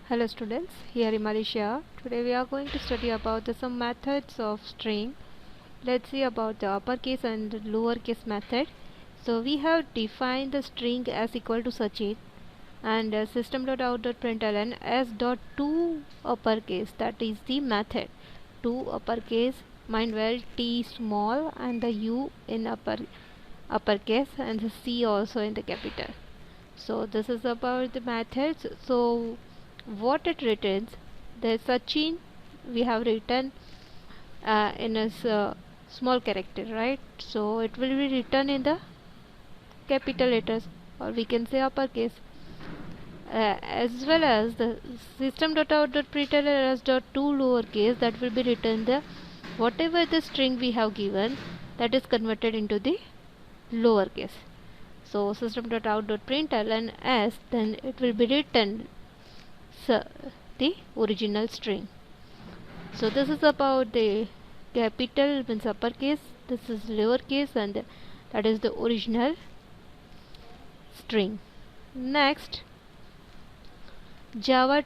Hello students, here in Malaysia. Today we are going to study about some methods of string. Let's see about the uppercase and the lowercase method. So we have defined the string as equal to Sachin and system.out.println as dot to uppercase, that is the method. To uppercase, mind well, T small and the U in uppercase and the C also in the capital. So this is about the methods. So what it returns, the Sachin we have written in a small character, right? So it will be written in the capital letters, or we can say uppercase, as well as the system.out.println as dot to lowercase, that will be written the whatever the string we have given, that is converted into the lowercase. So system.out.println as, then it will be written the original string. So this is about the capital means uppercase, this is lowercase, and that is the original string. Next, Java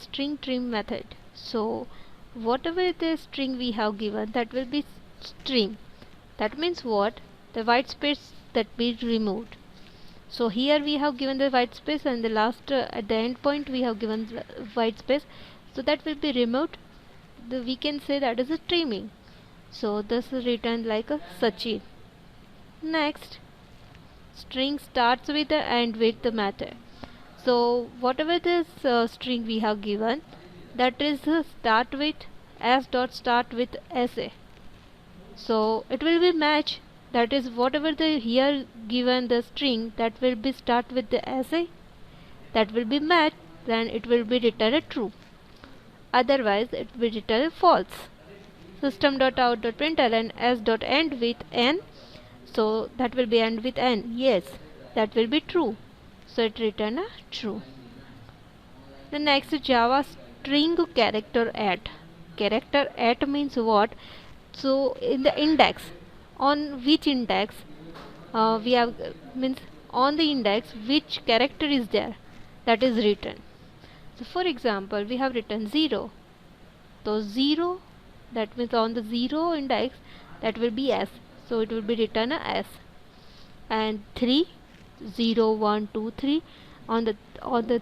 string trim method. So whatever the string we have given, that will be string. That means what? The white space that be removed. So here we have given the white space, and the last at the end point we have given white space, so that will be removed. We can say that is a trimming. So this is written like a Sachin. Next, string starts with the end with the method. So whatever this string we have given, that is start with s dot start with sa. So it will be match, that is whatever the here given the string, that will be start with the sa, that will be match, then it will be returned true, otherwise it will return false. System.out.println s dot end with n, so that will be end with n, yes, that will be true, so it return a true. The next is Java string character at. Character at means what? So in the index, on which index we have means on the index which character is there, that is written. So for example, we have written 0. So 0, that means on the 0 index, that will be s, so it will be written a s. And 3, 0, 1, 2, 3, on the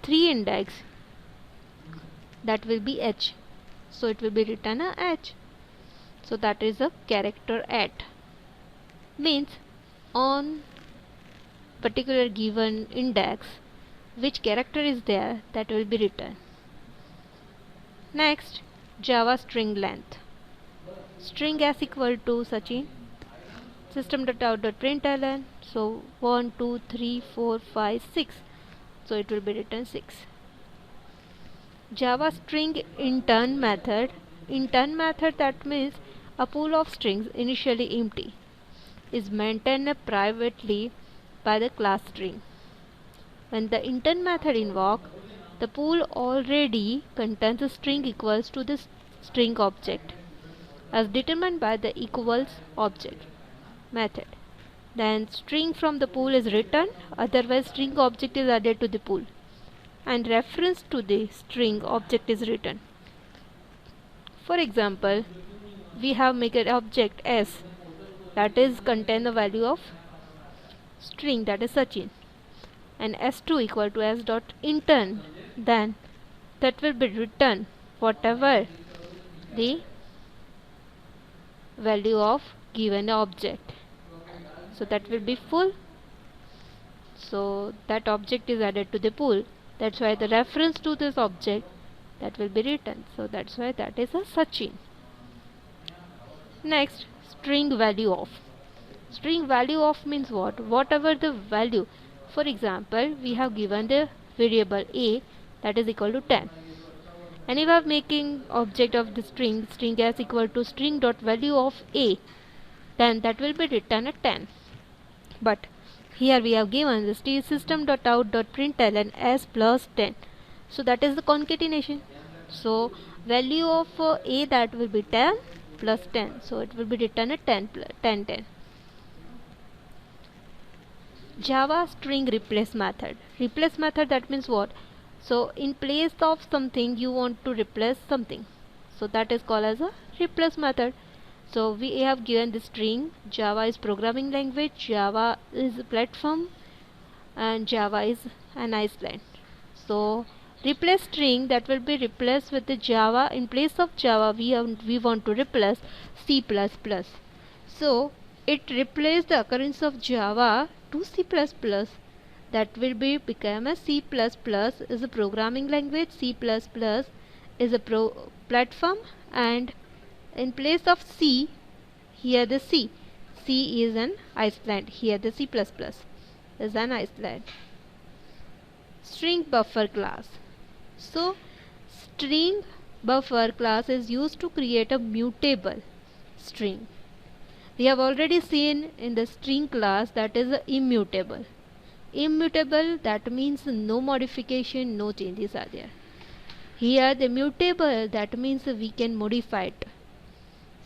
3 index, that will be h, so it will be written a h. So that is a character at, means on particular given index which character is there, that will be written. Next, Java string length. String s equal to Sachin, system.out.println, so 1, 2, 3, 4, 5, 6, so it will be written 6. Java string intern method. Intern method, that means a pool of strings initially empty is maintained privately by the class string. When the intern method invoke, the pool already contains a string equals to the string object as determined by the equals object method. Then string from the pool is returned, otherwise string object is added to the pool and reference to the string object is written. For example, we have make an object s, that is contain the value of string, that is Sachin, and s2 equal to s dot intern, then that will be written whatever the value of given object, so that will be full, so that object is added to the pool, that's why the reference to this object, that will be written, so that's why that is a Sachin. Next, string value of. String value of means what? Whatever the value, for example, we have given the variable a, that is equal to 10, and if I am making object of the string s equal to string dot value of a, then that will be written at 10. But here we have given the system.out.println s plus 10, so that is the concatenation. So value of a, that will be 10 plus 10, so it will be written at 10 10 10. Java string replace method. Replace method, that means what? So in place of something you want to replace something, so that is called as a replace method. So we have given the string Java is programming language, Java is a platform, and Java is an island. So replace string, that will be replaced with the Java. In place of Java we want to replace C++. So it replaces the occurrence of Java to C++. That will be become a C++ is a programming language, C++ is a platform, and in place of C, here the C is an island, here the C++ is an island. String buffer class. So string buffer class is used to create a mutable string. We have already seen in the string class that is immutable. Immutable, that means no modification, no changes are there. Here the mutable, that means we can modify it.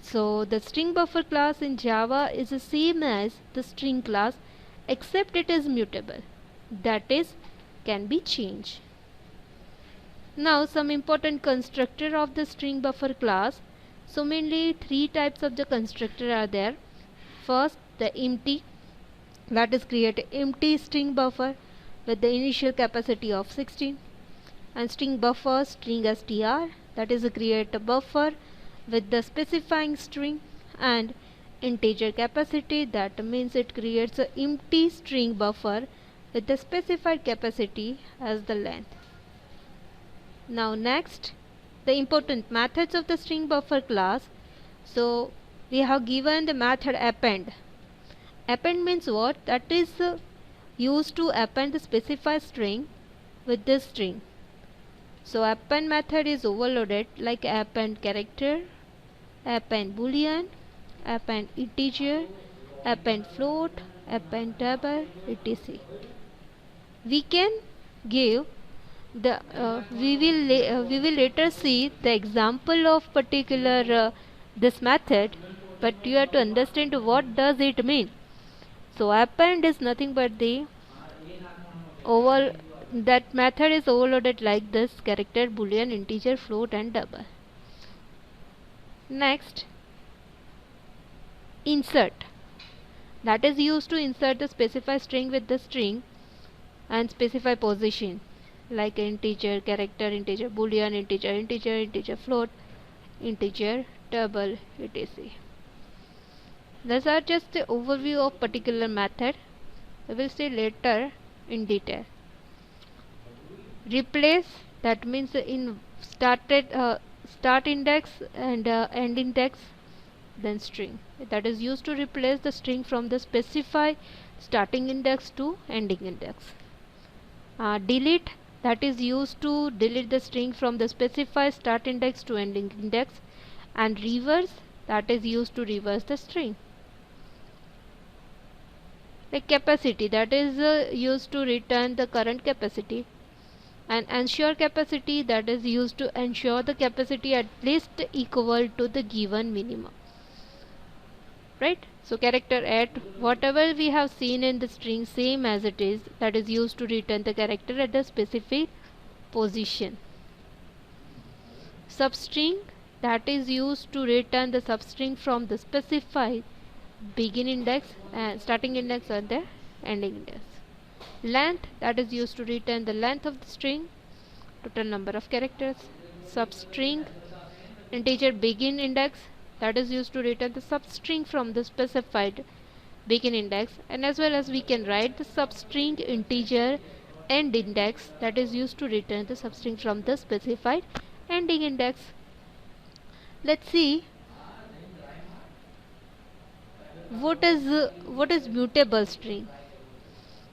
So the string buffer class in Java is the same as the string class, except it is mutable, that is can be changed. Now some important constructor of the string buffer class. So mainly three types of the constructor are there. First, the empty, that is create empty string buffer with the initial capacity of 16, and string buffer string str, that is create a buffer with the specifying string and integer capacity, that means it creates a empty string buffer with the specified capacity as the length. Now next, the important methods of the string buffer class. So we have given the method append. Append means what? That is used to append the specified string with this string. So append method is overloaded like append character, append boolean, append integer, append float, append table, etc. We can give the we will later see the example of particular this method, but you have to understand what does it mean. So append is nothing but the that method is overloaded like this: character, boolean, integer, float, and double. Next, insert, that is used to insert the specified string with the string and specify position like integer, character, integer, boolean, integer, float, integer, double, etc. These are just the overview of particular method. We will see later in detail. Replace, that means in start index and end index, then string, that is used to replace the string from the specified starting index to ending index. Delete, that is used to delete the string from the specified start index to ending index, and reverse, that is used to reverse the string. Like capacity, that is used to return the current capacity, and ensure capacity, that is used to ensure the capacity at least equal to the given minimum, right? So character at, whatever we have seen in the string, same as it is, that is used to return the character at the specific position. Substring, that is used to return the substring from the specified begin index and starting index or the ending index. Length, that is used to return the length of the string, total number of characters. Substring integer begin index, that is used to return the substring from the specified begin index, and as well as we can write the substring integer end index, that is used to return the substring from the specified ending index. Let's see what is mutable string.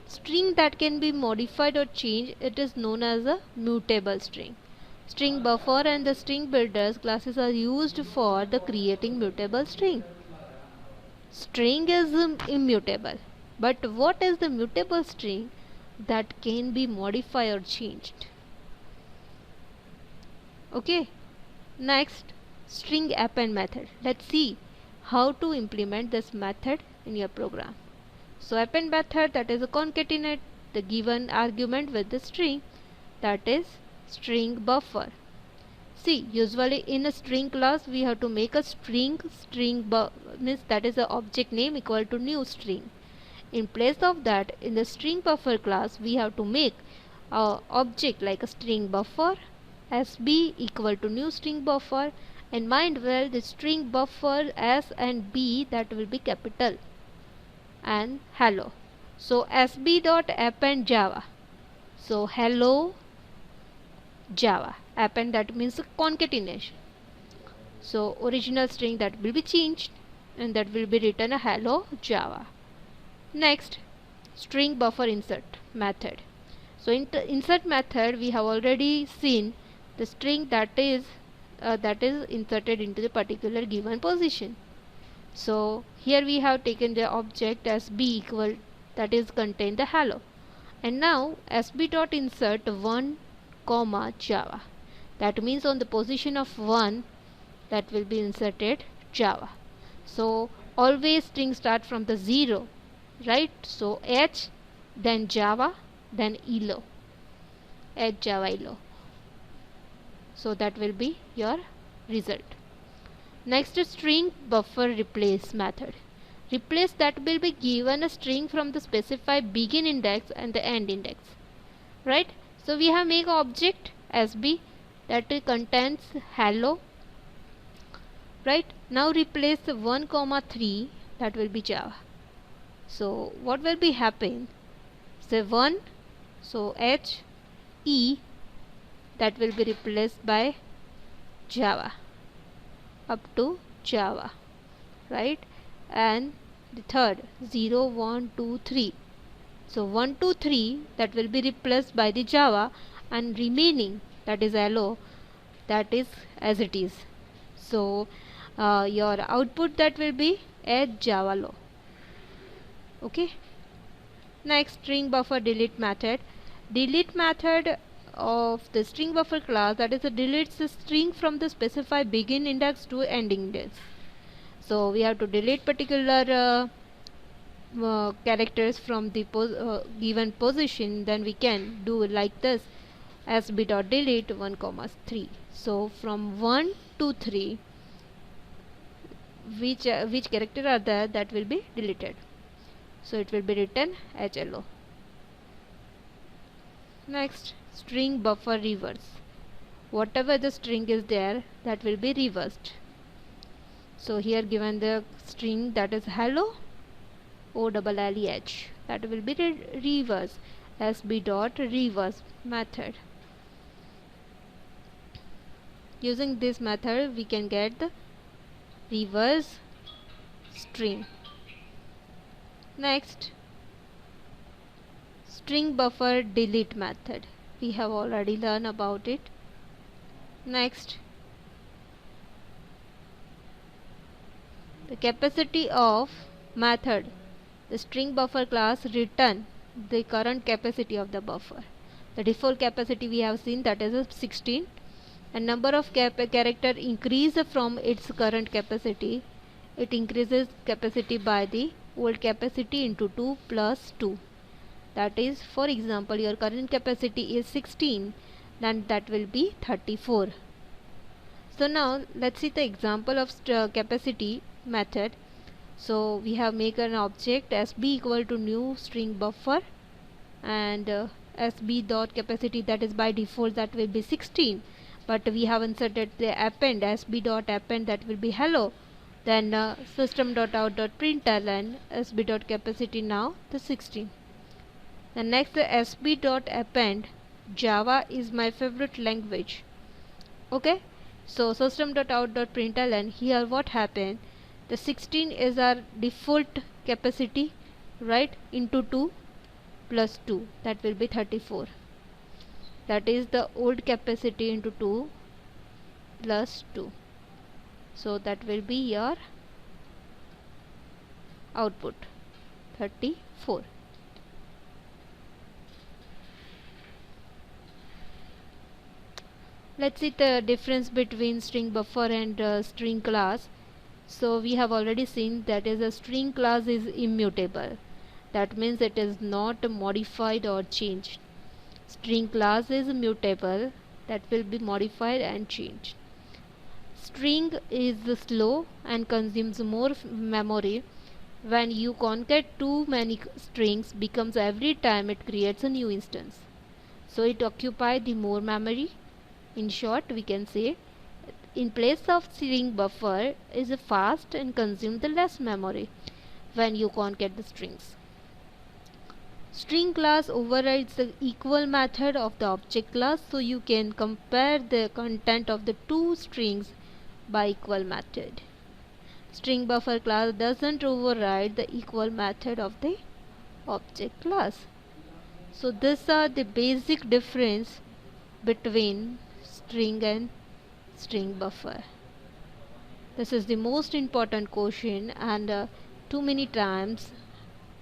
String that can be modified or changed, it is known as a mutable string. String buffer and the string builders classes are used for the creating mutable string. String is immutable, but what is the mutable string that can be modified or changed? Okay, next, string append method. Let's see how to implement this method in your program. So append method, that is a concatenate the given argument with the string. that is string buffer. See, usually in a string class we have to make a means that is the object name equal to new string. In place of that, in the string buffer class we have to make a object like a string buffer sb equal to new string buffer, and mind well the string buffer s and b that will be capital, and hello. So sb dot append java. So hello Java. Append that means concatenation. So original string that will be changed and that will be written a hello Java. Next, string buffer insert method. So in the insert method we have already seen the string that is inserted into the particular given position. So here we have taken the object as b equal that is contain the hello, and now sb dot insert 1 comma Java. That means on the position of 1 that will be inserted Java. So always string start from the 0, right? So H, then Java, then elo. H Java elo. So that will be your result. Next is string buffer replace method. Replace that will be given a string from the specified begin index and the end index, right? So we have make object sb that contains hello, right? Now replace 1 comma 3 that will be Java. So what will be happen? Say 1, so H E that will be replaced by Java up to Java, right? And the third 0 1 2 3. So 1 2 3 that will be replaced by the Java, and remaining that is hello that is as it is. So your output that will be add Java low. Okay. Next, string buffer delete method. Delete method of the string buffer class that is deletes the string from the specified begin index to ending index. So we have to delete particular characters from the given position, then we can do like this sb dot delete 1 comma 3. So from 1 to 3 which character are there that will be deleted, so it will be written hello. Next, string buffer reverse. Whatever the string is there that will be reversed. So here given the string that is hello OLLEH that will be reverse sb dot reverse method. Using this method we can get the reverse string. Next, string buffer delete method. We have already learned about it. Next, the capacity of method. The string buffer class return the current capacity of the buffer. The default capacity we have seen that is 16, and number of character increase from its current capacity. It increases capacity by the old capacity into 2 plus 2. That is, for example, your current capacity is 16, then that will be 34. So now let's see the example of capacity method. So we have make an object sb equal to new string buffer, and sb dot capacity that is by default that will be 16, but we have inserted the append sb dot append that will be hello, then system dot out dot println sb dot capacity now the 16. The next sb dot append Java is my favorite language. Okay, so system dot out dot println, here what happened, the 16 is our default capacity, right, into 2 plus 2 that will be 34. That is the old capacity into 2 plus 2. So that will be your output 34. Let's see the difference between string buffer and string class. So we have already seen that is a string class is immutable. That means it is not modified or changed. String class is mutable, that will be modified and changed. String is slow and consumes more memory. When you concat too many strings becomes every time it creates a new instance. So it occupies the more memory. In short, we can say in place of string buffer is fast and consume the less memory when you concat the strings. String class overrides the equal method of the object class, so you can compare the content of the two strings by equal method. String buffer class doesn't override the equal method of the object class. So these are the basic difference between string and string buffer. This is the most important question and too many times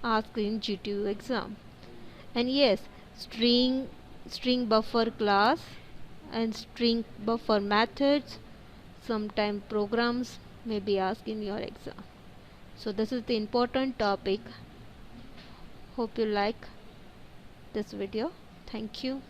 asked in GTU exam. And yes, string buffer class and string buffer methods sometime programs may be asked in your exam. So this is the important topic. Hope you like this video. Thank you.